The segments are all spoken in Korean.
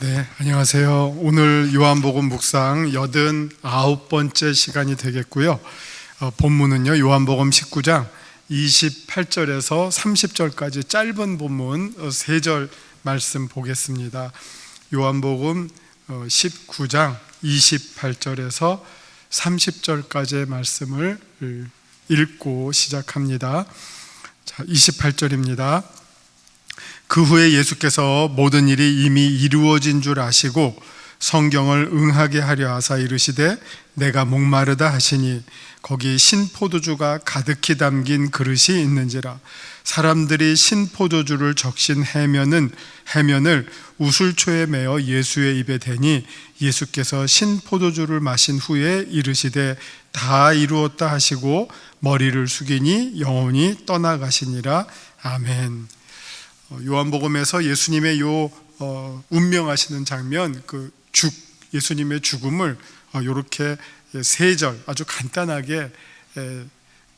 네, 안녕하세요. 오늘 요한복음 묵상 89번째 시간이 되겠고요. 본문은요, 요한복음 19장 28절에서 30절까지 짧은 본문 3절 말씀 보겠습니다. 요한복음 19장 28절에서 30절까지의 말씀을 읽고 시작합니다. 자, 28절입니다. 그 후에 예수께서 모든 일이 이미 이루어진 줄 아시고 성경을 응하게 하려 하사 이르시되 내가 목마르다 하시니 거기 신포도주가 가득히 담긴 그릇이 있는지라. 사람들이 신포도주를 적신 해면을 우슬초에 메어 예수의 입에 대니 예수께서 신포도주를 마신 후에 이르시되 다 이루었다 하시고 머리를 숙이니 영혼이 떠나가시니라. 아멘. 요한복음에서 예수님의 운명하시는 장면, 예수님의 죽음을 이렇게 3절 아주 간단하게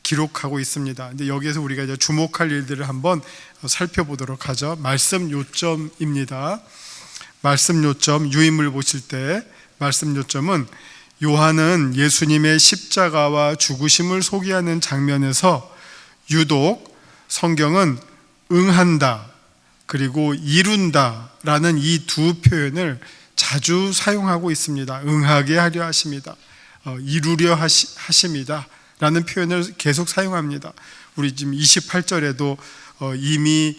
기록하고 있습니다. 근데 여기에서 우리가 이제 주목할 일들을 한번 살펴보도록 하죠. 말씀 요점입니다. 말씀 요점, 유인물 보실 때 말씀 요점은 요한은 예수님의 십자가와 죽으심을 소개하는 장면에서 유독 성경은 응한다 그리고 이룬다 라는 이 두 표현을 자주 사용하고 있습니다. 응하게 하려 하십니다. 이루려 하십니다 라는 표현을 계속 사용합니다. 우리 지금 28절에도 이미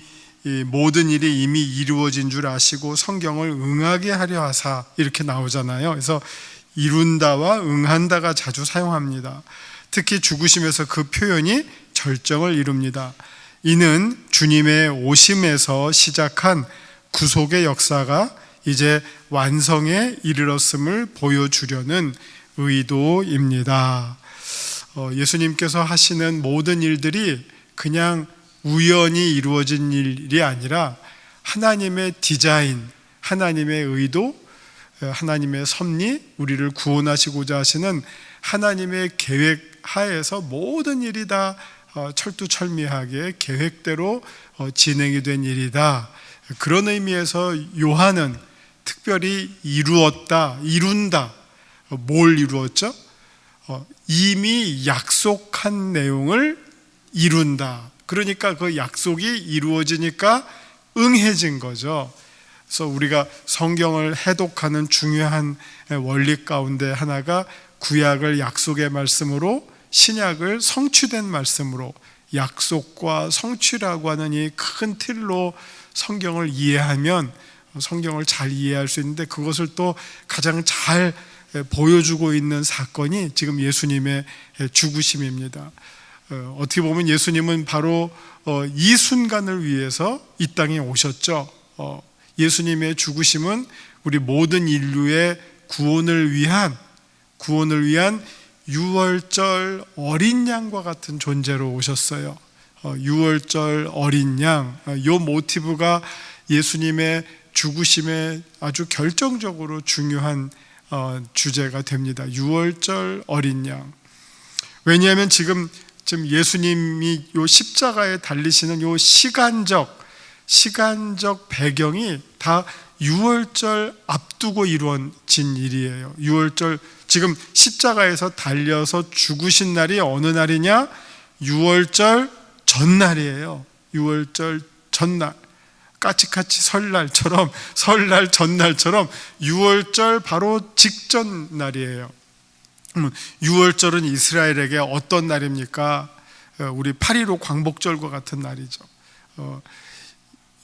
모든 일이 이미 이루어진 줄 아시고 성경을 응하게 하려 하사 이렇게 나오잖아요. 그래서 이룬다와 응한다가 자주 사용합니다. 특히 죽으심에서 그 표현이 절정을 이룹니다. 이는 주님의 오심에서 시작한 구속의 역사가 이제 완성에 이르렀음을 보여주려는 의도입니다. 예수님께서 하시는 모든 일들이 그냥 우연히 이루어진 일이 아니라 하나님의 디자인, 하나님의 의도, 하나님의 섭리, 우리를 구원하시고자 하시는 하나님의 계획 하에서 모든 일이 다 철두철미하게 계획대로 진행이 된 일이다. 그런 의미에서 요한은 특별히 이룬다. 뭘 이루었죠? 이미 약속한 내용을 이룬다. 그러니까 그 약속이 이루어지니까 응해진 거죠. 그래서 우리가 성경을 해독하는 중요한 원리 가운데 하나가 구약을 약속의 말씀으로, 신약을 성취된 말씀으로, 약속과 성취라고 하는 이 큰 틀로 성경을 이해하면 성경을 잘 이해할 수 있는데, 그것을 또 가장 잘 보여주고 있는 사건이 지금 예수님의 죽으심입니다. 어떻게 보면 예수님은 바로 이 순간을 위해서 이 땅에 오셨죠. 예수님의 죽으심은 우리 모든 인류의 구원을 위한 유월절 어린 양과 같은 존재로 오셨어요. 유월절 어린 양, 이 모티브가 예수님의 주구심에 아주 결정적으로 중요한 주제가 됩니다. 유월절 어린 양. 왜냐하면 지금 예수님이 요 십자가에 달리시는 요 시간적 배경이 다 유월절 앞두고 이루어진 일이에요. 유월절, 지금 십자가에서 달려서 죽으신 날이 어느 날이냐? 유월절 전날이에요. 유월절 전날, 까치까치 설날 전날처럼 유월절 바로 직전 날이에요. 유월절은 이스라엘에게 어떤 날입니까? 우리 8.15 광복절과 같은 날이죠.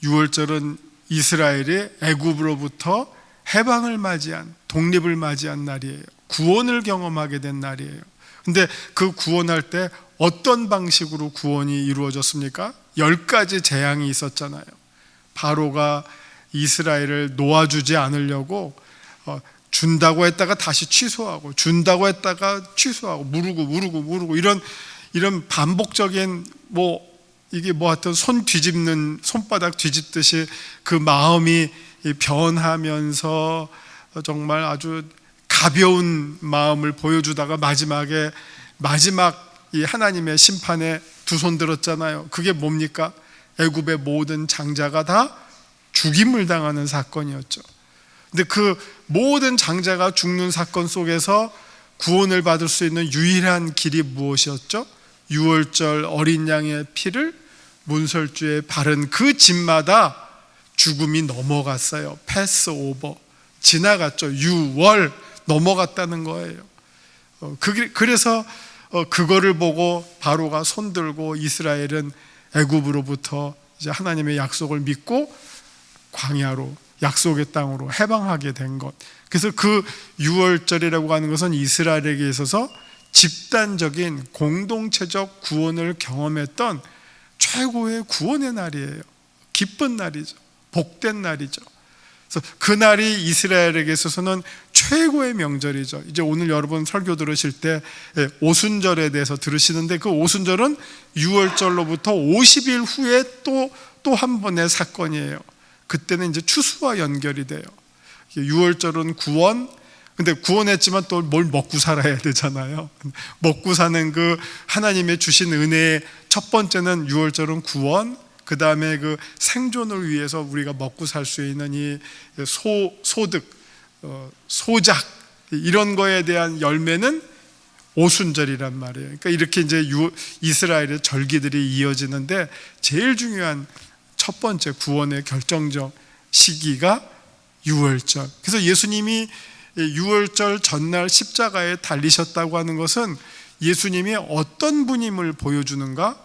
유월절은 이스라엘이 애굽으로부터 해방을 맞이한, 독립을 맞이한 날이에요. 구원을 경험하게 된 날이에요. 근데 그 구원할 때 어떤 방식으로 구원이 이루어졌습니까? 10가지 재앙이 있었잖아요. 바로가 이스라엘을 놓아주지 않으려고 준다고 했다가 다시 취소하고, 준다고 했다가 취소하고, 무르고 이런 반복적인 하여튼 손바닥 뒤집듯이 그 마음이 변하면서 정말 아주 가벼운 마음을 보여주다가 마지막 이 하나님의 심판에 두 손 들었잖아요. 그게 뭡니까? 애굽의 모든 장자가 다 죽임을 당하는 사건이었죠. 근데 그 모든 장자가 죽는 사건 속에서 구원을 받을 수 있는 유일한 길이 무엇이었죠? 유월절 어린 양의 피를 문설주에 바른 그 집마다 죽음이 넘어갔어요. 패스 오버, 지나갔죠. 유월 넘어갔다는 거예요. 그래서 그거를 보고 바로가 손들고 이스라엘은 애굽으로부터 이제 하나님의 약속을 믿고 광야로, 약속의 땅으로 해방하게 된 것. 그래서 그 유월절이라고 하는 것은 이스라엘에게 있어서 집단적인 공동체적 구원을 경험했던 최고의 구원의 날이에요. 기쁜 날이죠. 복된 날이죠. 그래서 그 날이 이스라엘에게 있어서는 최고의 명절이죠. 이제 오늘 여러분 설교 들으실 때 오순절에 대해서 들으시는데, 그 오순절은 유월절로부터 50일 후에 또 한 번의 사건이에요. 그때는 이제 추수와 연결이 돼요. 유월절은 구원, 근데 구원했지만 또 뭘 먹고 살아야 되잖아요. 먹고 사는 그 하나님의 주신 은혜의 첫 번째는 유월절은 구원, 그 다음에 그 생존을 위해서 우리가 먹고 살 수 있는 이 소득, 소작, 이런 거에 대한 열매는 오순절이란 말이에요. 그러니까 이렇게 이제 이스라엘의 절기들이 이어지는데, 제일 중요한 첫 번째 구원의 결정적 시기가 유월절. 그래서 예수님이 유월절 전날 십자가에 달리셨다고 하는 것은 예수님이 어떤 분임을 보여주는가?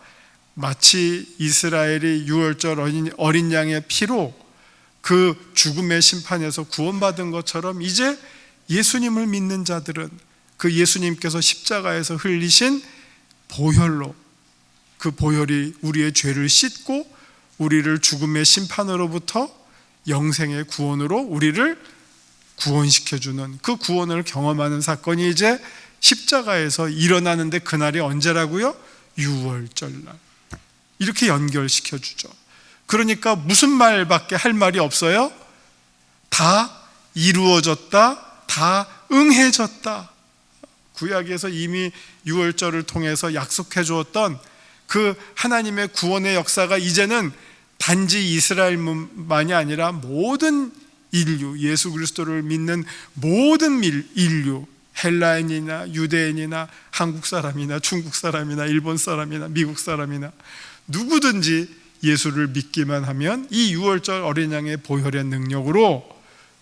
마치 이스라엘이 유월절 어린 양의 피로 그 죽음의 심판에서 구원받은 것처럼, 이제 예수님을 믿는 자들은 그 예수님께서 십자가에서 흘리신 보혈로, 그 보혈이 우리의 죄를 씻고 우리를 죽음의 심판으로부터 영생의 구원으로 우리를 구원시켜주는, 그 구원을 경험하는 사건이 이제 십자가에서 일어나는데, 그날이 언제라고요? 유월절날. 이렇게 연결시켜주죠. 그러니까 무슨 말밖에 할 말이 없어요? 다 이루어졌다, 다 응해졌다. 구약에서 이미 유월절을 통해서 약속해 주었던 그 하나님의 구원의 역사가 이제는 단지 이스라엘만이 아니라 모든 인류, 예수 그리스도를 믿는 모든 인류, 헬라인이나 유대인이나 한국 사람이나 중국 사람이나 일본 사람이나 미국 사람이나 누구든지 예수를 믿기만 하면 이 유월절 어린 양의 보혈의 능력으로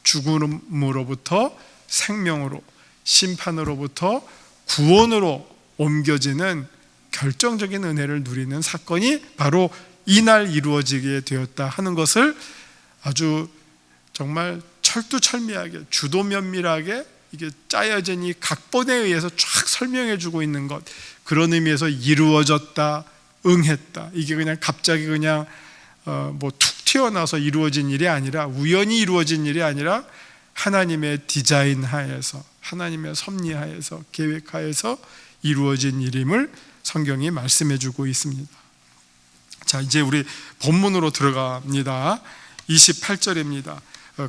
죽음으로부터 생명으로, 심판으로부터 구원으로 옮겨지는 결정적인 은혜를 누리는 사건이 바로 이날 이루어지게 되었다 하는 것을 아주 정말 철두철미하게, 주도면밀하게 이게 짜여진 이 각본에 의해서 쫙 설명해 주고 있는 것, 그런 의미에서 이루어졌다, 응했다, 이게 그냥 갑자기 그냥 뭐 툭 튀어나와서 이루어진 일이 아니라, 우연히 이루어진 일이 아니라 하나님의 디자인 하에서, 하나님의 섭리 하에서, 계획 하에서 이루어진 일임을 성경이 말씀해 주고 있습니다. 자, 이제 우리 본문으로 들어갑니다. 28절입니다.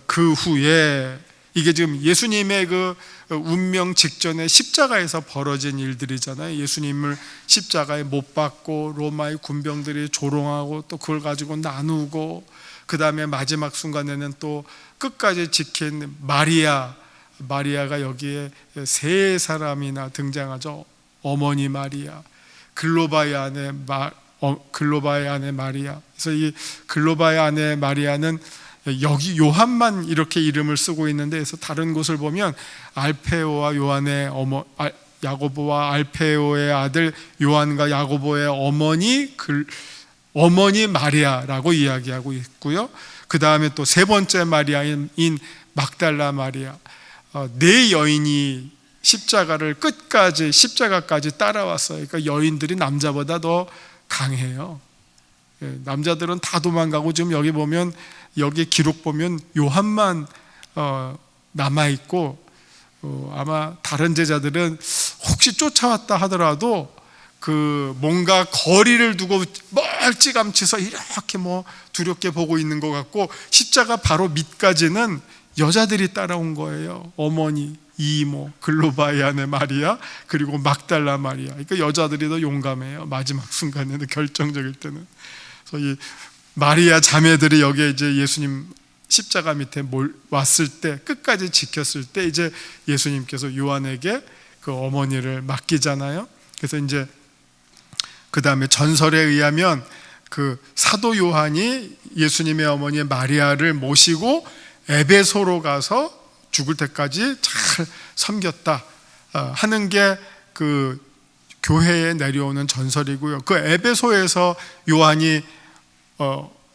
그 후에, 이게 지금 예수님의 그 운명 직전에 십자가에서 벌어진 일들이잖아요. 예수님을 십자가에 못 박고 로마의 군병들이 조롱하고 또 그걸 가지고 나누고, 그 다음에 마지막 순간에는 또 끝까지 지킨 마리아가 여기에 세 사람이나 등장하죠. 어머니 마리아, 글로바의 아내 마리아. 그래서 이 글로바의 아내 마리아는 여기 요한만 이렇게 이름을 쓰고 있는데, 그래서 다른 곳을 보면 알페오와 요한의 야고보와 알페오의 아들 요한과 야고보의 어머니 마리아라고 이야기하고 있고요. 그 다음에 또 세 번째 마리아인 막달라 마리아. 네 여인이 십자가까지 따라왔어요. 그러니까 여인들이 남자보다 더 강해요. 남자들은 다 도망가고, 지금 여기 보면, 여기 기록 보면 요한만 남아있고, 아마 다른 제자들은 혹시 쫓아왔다 하더라도 그 뭔가 거리를 두고 멀찌감치서 이렇게 뭐 두렵게 보고 있는 것 같고, 십자가 바로 밑까지는 여자들이 따라온 거예요. 어머니, 이모, 글로바의 아내 마리아, 그리고 막달라 마리아. 그러니까 여자들이 더 용감해요. 마지막 순간에는, 결정적일 때는. 그래서 이 마리아 자매들이 여기에 이제 예수님 십자가 밑에 왔을 때, 끝까지 지켰을 때 이제 예수님께서 요한에게 그 어머니를 맡기잖아요. 그래서 이제 그 다음에 전설에 의하면 그 사도 요한이 예수님의 어머니 마리아를 모시고 에베소로 가서 죽을 때까지 잘 섬겼다 하는 게 그 교회에 내려오는 전설이고요. 그 에베소에서 요한이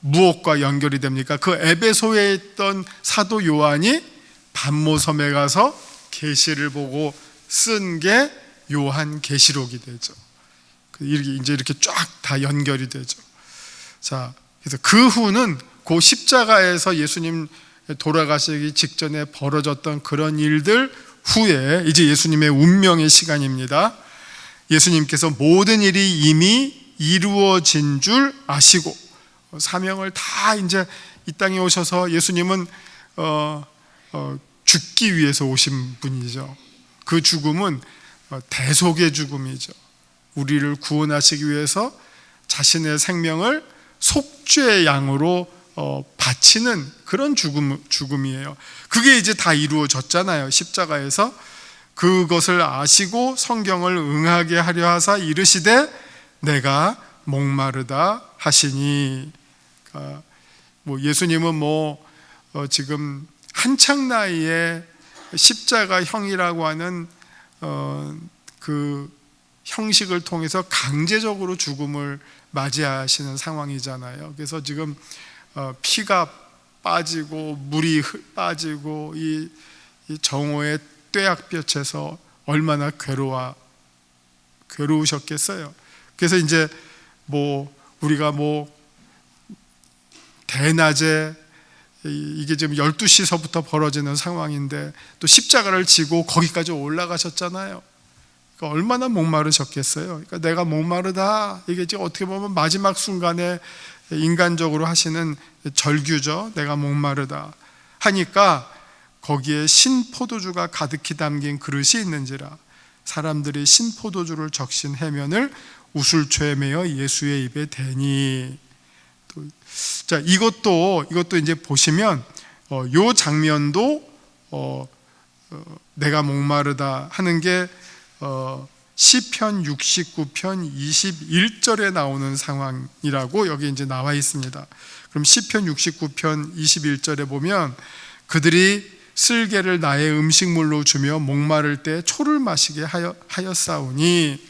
무엇과 연결이 됩니까? 그 에베소에 있던 사도 요한이 반모섬에 가서 계시를 보고 쓴 게 요한 계시록이 되죠. 이렇게 쫙 다 연결이 되죠. 자, 그래서 그 후는 그 십자가에서 예수님 돌아가시기 직전에 벌어졌던 그런 일들 후에 이제 예수님의 운명의 시간입니다. 예수님께서 모든 일이 이미 이루어진 줄 아시고 사명을 다 이제 이 땅에 오셔서 예수님은 죽기 위해서 오신 분이죠. 그 죽음은 대속의 죽음이죠. 우리를 구원하시기 위해서 자신의 생명을 속죄의 양으로 바치는 그런 죽음이에요. 그게 이제 다 이루어졌잖아요. 십자가에서. 그것을 아시고 성경을 응하게 하려 하사 이르시되 내가 목마르다 하시니. 예수님은 지금 한창 나이에 십자가형이라고 하는 그 형식을 통해서 강제적으로 죽음을 맞이하시는 상황이잖아요. 그래서 지금 피가 빠지고 물이 빠지고 이 정오의 뙤약볕에서 얼마나 괴로우셨겠어요. 그래서 이제 우리가 대낮에 이게 지금 12시서부터 벌어지는 상황인데 또 십자가를 지고 거기까지 올라가셨잖아요. 그러니까 얼마나 목마르셨겠어요. 그러니까 내가 목마르다, 이게 지금 어떻게 보면 마지막 순간에 인간적으로 하시는 절규죠. 내가 목마르다 하니까 거기에 신포도주가 가득히 담긴 그릇이 있는지라 사람들이 신포도주를 적신 해면을 우슬초에 매어 예수의 입에 대니. 자, 이것도 이제 보시면 요 장면도 내가 목마르다 하는 게 시편 69편 21절에 나오는 상황이라고 여기 이제 나와 있습니다. 그럼 시편 69편 21절에 보면 그들이 쓸개를 나의 음식물로 주며 목마를 때 초를 마시게 하였사오니.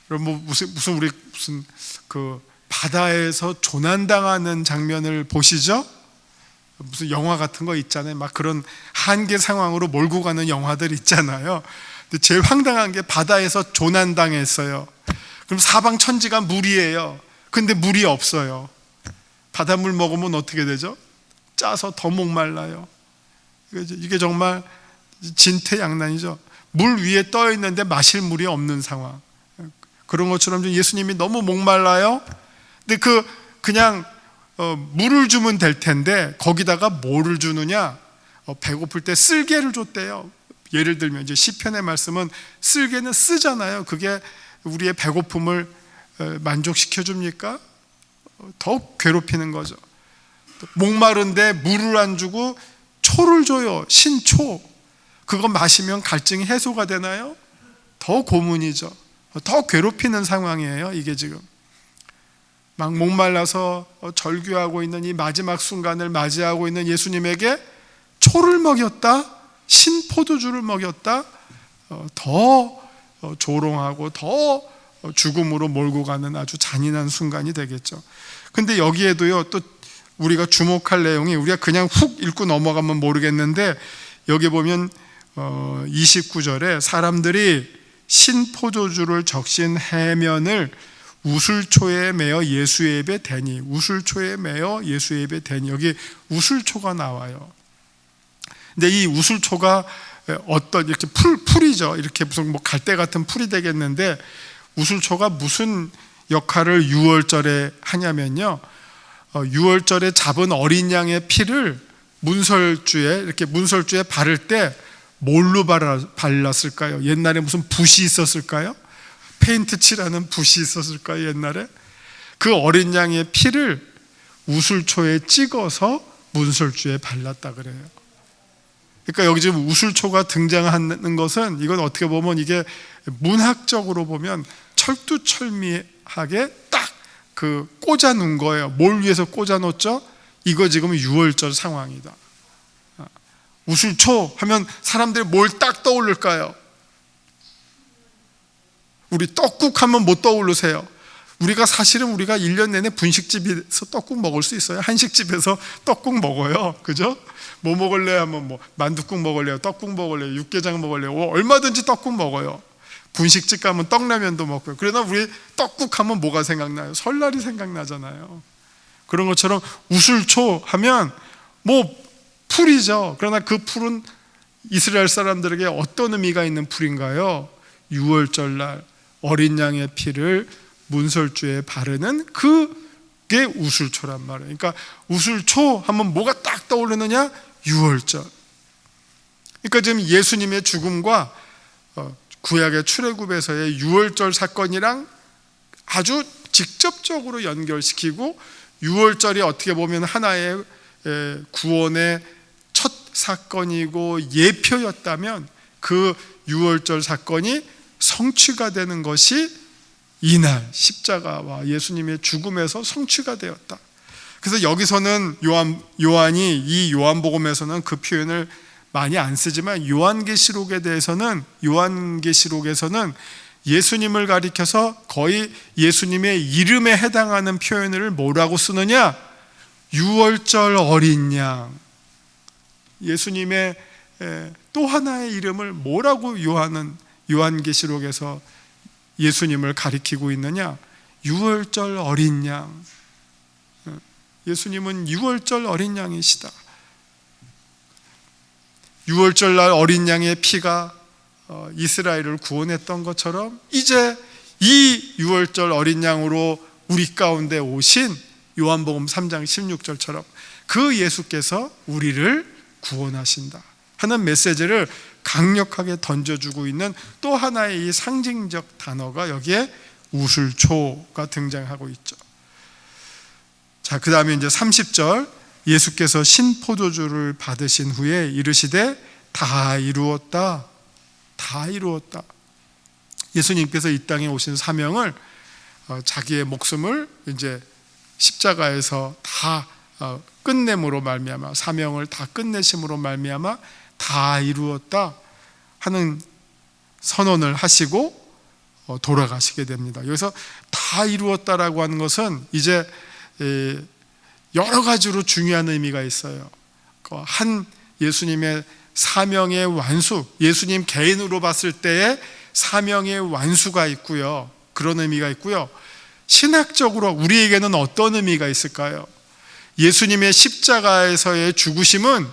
그럼 무슨 그 바다에서 조난당하는 장면을 보시죠? 무슨 영화 같은 거 있잖아요. 막 그런 한계 상황으로 몰고 가는 영화들 있잖아요. 근데 제일 황당한 게 바다에서 조난당했어요. 그럼 사방천지가 물이에요. 근데 물이 없어요. 바닷물 먹으면 어떻게 되죠? 짜서 더 목말라요. 이게 정말 진퇴양난이죠. 물 위에 떠 있는데 마실 물이 없는 상황. 그런 것처럼 예수님이 너무 목말라요. 근데 그냥 물을 주면 될 텐데 거기다가 뭐를 주느냐? 배고플 때 쓸개를 줬대요. 예를 들면 이제 시편의 말씀은 쓸개는 쓰잖아요. 그게 우리의 배고픔을 만족시켜 줍니까? 더 괴롭히는 거죠. 목마른데 물을 안 주고 초를 줘요. 신초. 그거 마시면 갈증이 해소가 되나요? 더 고문이죠. 더 괴롭히는 상황이에요. 이게 지금 막 목말라서 절규하고 있는 이 마지막 순간을 맞이하고 있는 예수님에게 초를 먹였다, 신포도주를 먹였다, 더 조롱하고 더 죽음으로 몰고 가는 아주 잔인한 순간이 되겠죠. 근데 여기에도요, 또 우리가 주목할 내용이, 우리가 그냥 훅 읽고 넘어가면 모르겠는데 여기 보면 29절에 사람들이 신포도주를 적신 해면을 우슬초에 매어 예수의 입에 대니. 우슬초에 매어 예수의 입에 대니. 여기 우슬초가 나와요. 근데 이 우슬초가 어떤 이렇게 풀이죠. 이렇게 무슨 갈대 같은 풀이 되겠는데 우슬초가 무슨 역할을 유월절에 하냐면요, 유월절에 잡은 어린 양의 피를 문설주에 바를 때 뭘로 발랐을까요? 옛날에 무슨 붓이 있었을까요? 페인트 칠하는 붓이 있었을까요? 옛날에 그 어린 양의 피를 우슬초에 찍어서 문설주에 발랐다 그래요. 그러니까 여기 지금 우슬초가 등장하는 것은, 이건 어떻게 보면 이게 문학적으로 보면 철두철미하게 딱 그 꽂아 놓은 거예요. 뭘 위해서 꽂아 놓죠? 이거 지금 유월절 상황이다. 우슬초 하면 사람들이 뭘 딱 떠올릴까요? 우리 떡국 하면 뭐 떠오르세요? 우리가 1년 내내 분식집에서 떡국 먹을 수 있어요? 한식집에서 떡국 먹어요. 그죠? 뭐 먹을래요? 하면 뭐 만둣국 먹을래요? 떡국 먹을래요? 육개장 먹을래요? 얼마든지 떡국 먹어요. 분식집 가면 떡라면도 먹고요. 그러나 우리 떡국 하면 뭐가 생각나요? 설날이 생각나잖아요. 그런 것처럼 우슬초 하면 뭐 풀이죠. 그러나 그 풀은 이스라엘 사람들에게 어떤 의미가 있는 풀인가요? 유월절날 어린 양의 피를 문설주에 바르는 그게 우슬초란 말이에요. 그러니까 우슬초 하면 뭐가 딱 떠오르느냐? 유월절. 그러니까 지금 예수님의 죽음과 구약의 출애굽에서의 유월절 사건이랑 아주 직접적으로 연결시키고, 유월절이 어떻게 보면 하나의 구원의 첫 사건이고 예표였다면, 그 유월절 사건이 성취가 되는 것이 이날 십자가와 예수님의 죽음에서 성취가 되었다. 그래서 여기서는 요한이 이 요한복음에서는 그 표현을 많이 안 쓰지만, 요한계시록에서는 예수님을 가리켜서 거의 예수님의 이름에 해당하는 표현을 뭐라고 쓰느냐? 유월절 어린 양. 예수님의 또 하나의 이름을 뭐라고 요한계시록에서 예수님을 가리키고 있느냐? 유월절 어린 양. 예수님은 유월절 어린 양이시다. 유월절날 어린 양의 피가 이스라엘을 구원했던 것처럼, 이제 이 유월절 어린 양으로 우리 가운데 오신 요한복음 3장 16절처럼 그 예수께서 우리를 구원하신다 하는 메시지를 강력하게 던져주고 있는 또 하나의 이 상징적 단어가 여기에 우슬초가 등장하고 있죠. 자, 그 다음에 이제 30절, 예수께서 신포도주를 받으신 후에 이르시되 다 이루었다. 다 이루었다. 예수님께서 이 땅에 오신 사명을, 자기의 목숨을 이제 십자가에서 다 끝냄으로 말미암아, 사명을 다 끝내심으로 말미암아 다 이루었다 하는 선언을 하시고 돌아가시게 됩니다. 여기서 다 이루었다라고 하는 것은 이제 여러 가지로 중요한 의미가 있어요. 한 예수님의 사명의 완수, 예수님 개인으로 봤을 때의 사명의 완수가 있고요. 그런 의미가 있고요. 신학적으로 우리에게는 어떤 의미가 있을까요? 예수님의 십자가에서의 죽으심은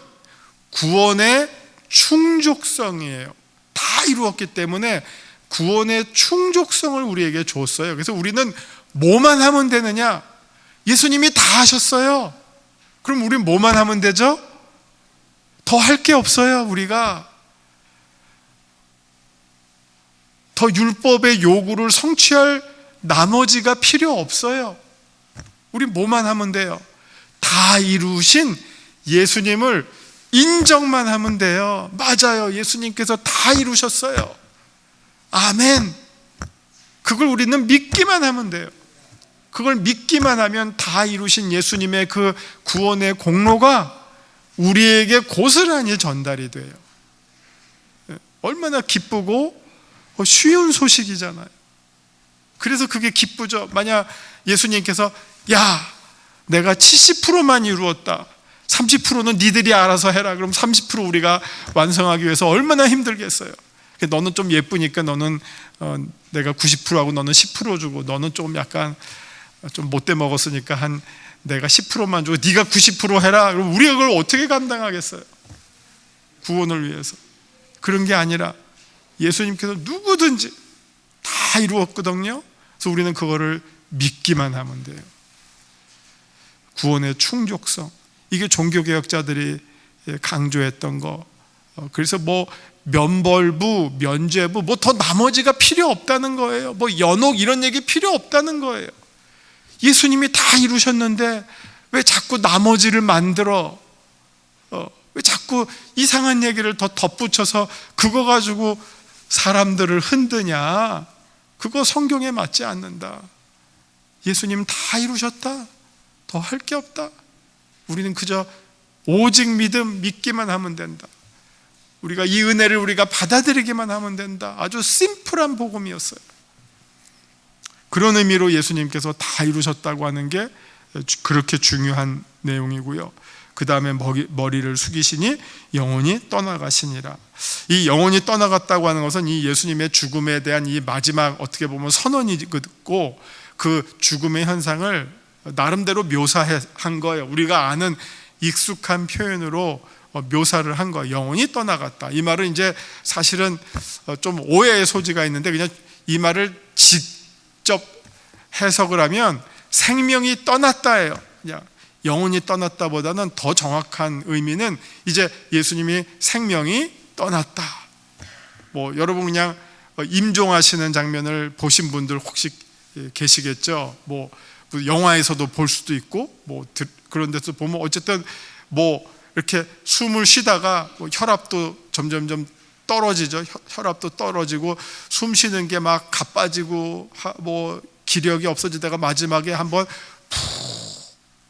구원의 충족성이에요. 다 이루었기 때문에 구원의 충족성을 우리에게 줬어요. 그래서 우리는 뭐만 하면 되느냐? 예수님이 다 하셨어요. 그럼 우리 뭐만 하면 되죠? 더 할 게 없어요. 우리가 더 율법의 요구를 성취할 나머지가 필요 없어요. 우리 뭐만 하면 돼요? 다 이루신 예수님을 인정만 하면 돼요. 맞아요. 예수님께서 다 이루셨어요. 아멘. 그걸 우리는 믿기만 하면 돼요. 그걸 믿기만 하면 다 이루신 예수님의 그 구원의 공로가 우리에게 고스란히 전달이 돼요. 얼마나 기쁘고 쉬운 소식이잖아요. 그래서 그게 기쁘죠. 만약 예수님께서 야, 내가 70%만 이루었다, 30%는 니들이 알아서 해라, 그럼 30% 우리가 완성하기 위해서 얼마나 힘들겠어요. 너는 좀 예쁘니까 너는 내가 90%하고 너는 10% 주고, 너는 좀 약간 좀 못돼 먹었으니까 내가 10%만 주고 네가 90% 해라. 그럼 우리가 그걸 어떻게 감당하겠어요? 구원을 위해서. 그런 게 아니라 예수님께서 누구든지 다 이루었거든요. 그래서 우리는 그거를 믿기만 하면 돼요. 구원의 충족성, 이게 종교개혁자들이 강조했던 거. 그래서 뭐 면벌부, 면죄부, 뭐 더 나머지가 필요 없다는 거예요. 뭐 연옥 이런 얘기 필요 없다는 거예요. 예수님이 다 이루셨는데 왜 자꾸 나머지를 만들어? 왜 자꾸 이상한 얘기를 더 덧붙여서 그거 가지고 사람들을 흔드냐? 그거 성경에 맞지 않는다. 예수님 다 이루셨다. 더 할 게 없다. 우리는 그저 오직 믿기만 하면 된다. 우리가 이 은혜를 우리가 받아들이기만 하면 된다. 아주 심플한 복음이었어요. 그런 의미로 예수님께서 다 이루셨다고 하는 게 그렇게 중요한 내용이고요. 그 다음에 머리를 숙이시니 영혼이 떠나가시니라. 이 영혼이 떠나갔다고 하는 것은 이 예수님의 죽음에 대한 이 마지막 어떻게 보면 선언이고, 그 죽음의 현상을 나름대로 묘사한 거예요. 우리가 아는 익숙한 표현으로 묘사를 한 거예요. 영혼이 떠나갔다. 이 말은 이제 사실은 좀 오해의 소지가 있는데, 그냥 이 말을 직접 해석을 하면 생명이 떠났다예요. 그냥 영혼이 떠났다보다는 더 정확한 의미는 이제 예수님이 생명이 떠났다. 뭐 여러분 그냥 임종하시는 장면을 보신 분들 혹시 계시겠죠. 뭐 영화에서도 볼 수도 있고, 뭐 그런 데서 보면 어쨌든 뭐 이렇게 숨을 쉬다가 뭐 혈압도 점점점 떨어지죠. 혈압도 떨어지고 숨 쉬는 게 막 가빠지고 뭐 기력이 없어지다가 마지막에 한번 푹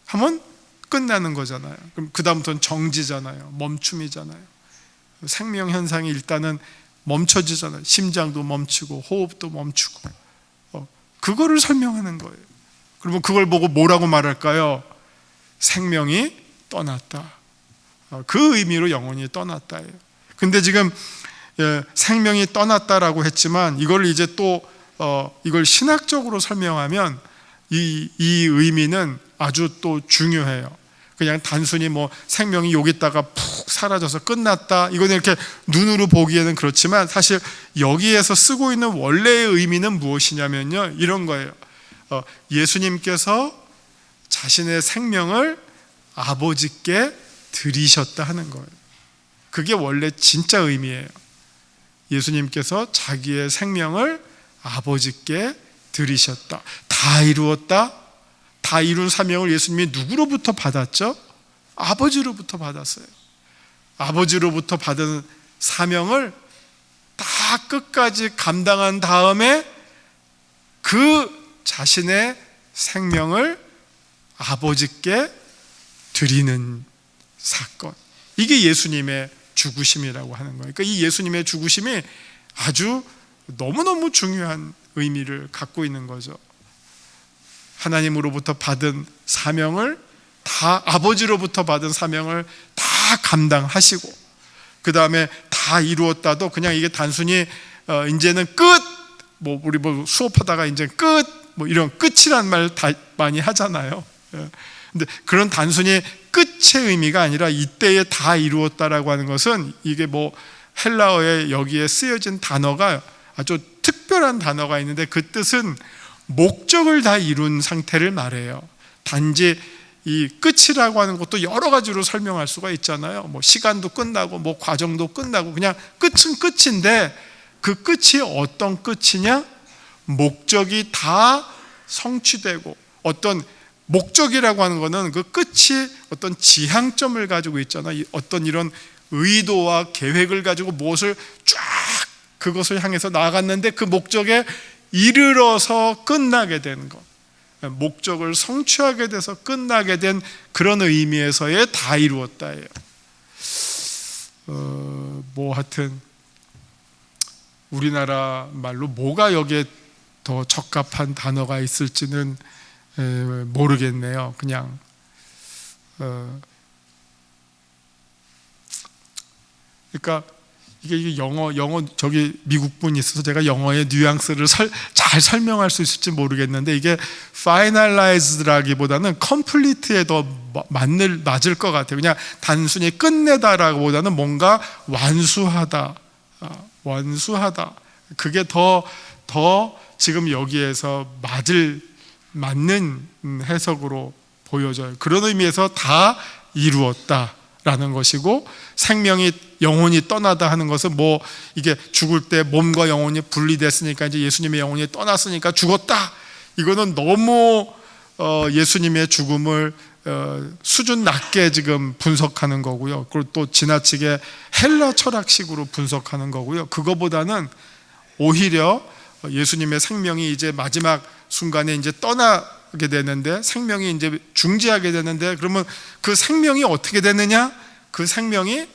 하면 끝나는 거잖아요. 그럼 그 다음부터는 정지잖아요. 멈춤이잖아요. 생명 현상이 일단은 멈춰지잖아요. 심장도 멈추고 호흡도 멈추고, 그거를 설명하는 거예요. 그러면 그걸 보고 뭐라고 말할까요? 생명이 떠났다. 그 의미로 영혼이 떠났다예요. 근데 지금 생명이 떠났다라고 했지만 이걸 이제 또 이걸 신학적으로 설명하면 이 의미는 아주 또 중요해요. 그냥 단순히 뭐 생명이 여기다가 푹 사라져서 끝났다, 이거는 이렇게 눈으로 보기에는 그렇지만 사실 여기에서 쓰고 있는 원래의 의미는 무엇이냐면요, 이런 거예요. 예수님께서 자신의 생명을 아버지께 드리셨다 하는 거예요. 그게 원래 진짜 의미예요. 예수님께서 자기의 생명을 아버지께 드리셨다. 다 이루었다. 다 이룬 사명을 예수님이 누구로부터 받았죠? 아버지로부터 받았어요. 아버지로부터 받은 사명을 다 끝까지 감당한 다음에 그 자신의 생명을 아버지께 드리는 사건, 이게 예수님의 죽으심이라고 하는 거예요. 그러니까 이 예수님의 죽으심이 아주 너무너무 중요한 의미를 갖고 있는 거죠. 하나님으로부터 받은 사명을 다, 아버지로부터 받은 사명을 다 감당하시고, 그 다음에 다 이루었다도 그냥 이게 단순히 이제는 끝, 뭐 우리 뭐 수업하다가 이제 끝, 뭐 이런 끝이란 말 다 많이 하잖아요. 근데 그런 단순히 끝의 의미가 아니라 이때에 다 이루었다라고 하는 것은 이게 뭐 헬라어에 여기에 쓰여진 단어가 아주 특별한 단어가 있는데, 그 뜻은 목적을 다 이룬 상태를 말해요. 단지 이 끝이라고 하는 것도 여러 가지로 설명할 수가 있잖아요. 뭐 시간도 끝나고 뭐 과정도 끝나고, 그냥 끝은 끝인데 그 끝이 어떤 끝이냐? 목적이 다 성취되고, 어떤 목적이라고 하는 것은 그 끝이 어떤 지향점을 가지고 있잖아요. 어떤 이런 의도와 계획을 가지고 무엇을 쫙 그것을 향해서 나아갔는데 그 목적에 이르러서 끝나게 되는 것, 목적을 성취하게 돼서 끝나게 된 그런 의미에서의 다 이루었다예요. 뭐 하여튼 우리나라 말로 뭐가 여기에 더 적합한 단어가 있을지는 모르겠네요. 그냥 그러니까 이게 영어 저기 미국 분이 있어서 제가 영어의 뉘앙스를 잘 설명할 수 있을지 모르겠는데, 이게 finalized라기보다는 complete에 더 맞을 것 같아요. 그냥 단순히 끝내다라기보다는 뭔가 완수하다, 그게 더 지금 여기에서 맞는 해석으로 보여져요. 그런 의미에서 다 이루었다라는 것이고, 생명이 영혼이 떠나다 하는 것은 뭐 이게 죽을 때 몸과 영혼이 분리됐으니까 이제 예수님의 영혼이 떠났으니까 죽었다, 이거는 너무 예수님의 죽음을 수준 낮게 지금 분석하는 거고요. 그리고 또 지나치게 헬라 철학식으로 분석하는 거고요. 그거보다는 오히려 예수님의 생명이 이제 마지막 순간에 이제 떠나게 되는데, 생명이 이제 중지하게 되는데, 그러면 그 생명이 어떻게 되느냐? 그 생명이,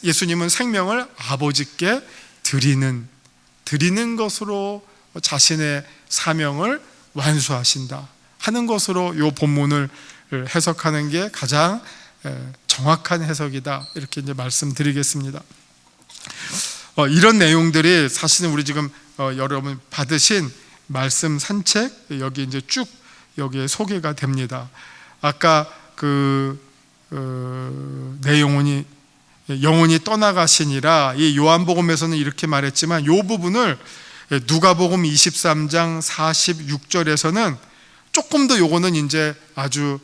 예수님은 생명을 아버지께 드리는 것으로 자신의 사명을 완수하신다 하는 것으로 이 본문을 해석하는 게 가장 정확한 해석이다, 이렇게 이제 말씀드리겠습니다. 이런 내용들이 사실은 우리 지금 여러분 받으신 말씀 산책, 여기 이제 쭉 여기에 소개가 됩니다. 아까 내 영혼이 떠나가시니라, 이 요한복음에서는 이렇게 말했지만 이 부분을 누가복음 23장 46절에서는 조금 더 요거는 이제 아주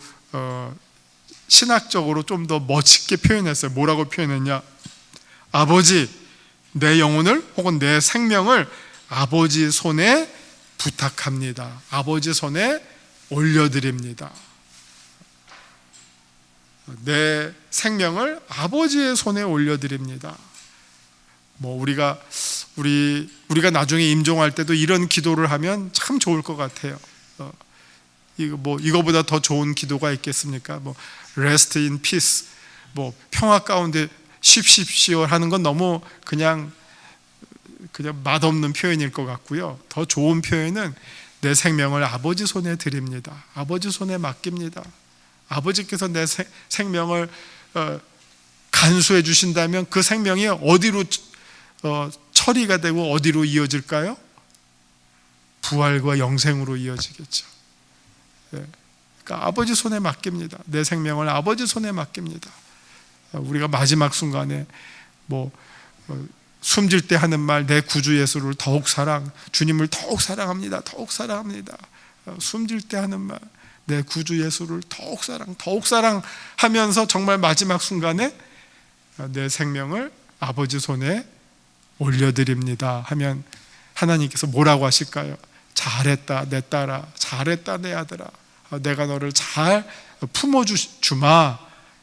신학적으로 좀 더 멋있게 표현했어요. 뭐라고 표현했냐? 아버지, 내 영혼을 혹은 내 생명을 아버지 손에 부탁합니다. 아버지 손에 올려드립니다. 내 생명을 아버지의 손에 올려드립니다. 우리가 나중에 임종할 때도 이런 기도를 하면 참 좋을 것 같아요. 이거보다 더 좋은 기도가 있겠습니까? rest in peace, 평화 가운데 쉽십시오 하는 건 너무 그냥 맛없는 표현일 것 같고요. 더 좋은 표현은 내 생명을 아버지 손에 드립니다. 아버지 손에 맡깁니다. 아버지께서 내 생명을 간수해 주신다면 그 생명이 어디로 처리가 되고 어디로 이어질까요? 부활과 영생으로 이어지겠죠. 그러니까 아버지 손에 맡깁니다. 내 생명을 아버지 손에 맡깁니다. 우리가 마지막 순간에 숨질 때 하는 말, 내 구주 예수를 주님을 더욱 사랑합니다. 더욱 사랑합니다. 숨질 때 하는 말, 내 구주 예수를 더욱 사랑하면서 정말 마지막 순간에 내 생명을 아버지 손에 올려드립니다 하면 하나님께서 뭐라고 하실까요? 잘했다 내 딸아, 잘했다 내 아들아, 내가 너를 잘 품어주마.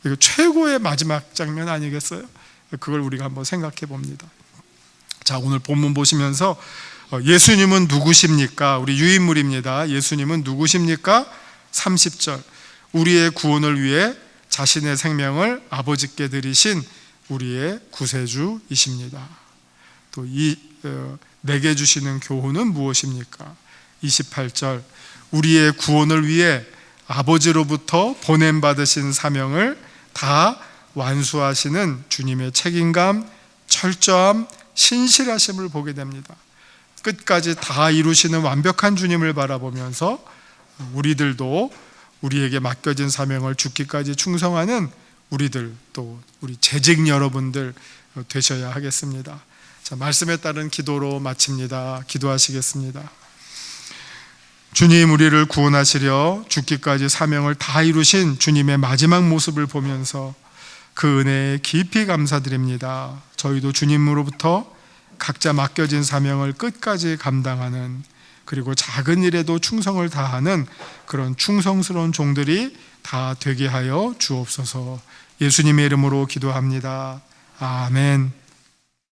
이거 최고의 마지막 장면 아니겠어요? 그걸 우리가 한번 생각해 봅니다. 자, 오늘 본문 보시면서 예수님은 누구십니까? 우리 유인물입니다. 예수님은 누구십니까? 30절, 우리의 구원을 위해 자신의 생명을 아버지께 드리신 우리의 구세주이십니다. 또 내게 주시는 교훈은 무엇입니까? 28절, 우리의 구원을 위해 아버지로부터 보냄받으신 사명을 다 완수하시는 주님의 책임감, 철저함, 신실하심을 보게 됩니다. 끝까지 다 이루시는 완벽한 주님을 바라보면서 우리들도 우리에게 맡겨진 사명을 죽기까지 충성하는 우리들, 또 우리 재직 여러분들 되셔야 하겠습니다. 자, 말씀에 따른 기도로 마칩니다. 기도하시겠습니다. 주님, 우리를 구원하시려 죽기까지 사명을 다 이루신 주님의 마지막 모습을 보면서 그 은혜에 깊이 감사드립니다. 저희도 주님으로부터 각자 맡겨진 사명을 끝까지 감당하는, 그리고 작은 일에도 충성을 다하는 그런 충성스러운 종들이 다 되게 하여 주옵소서. 예수님의 이름으로 기도합니다. 아멘.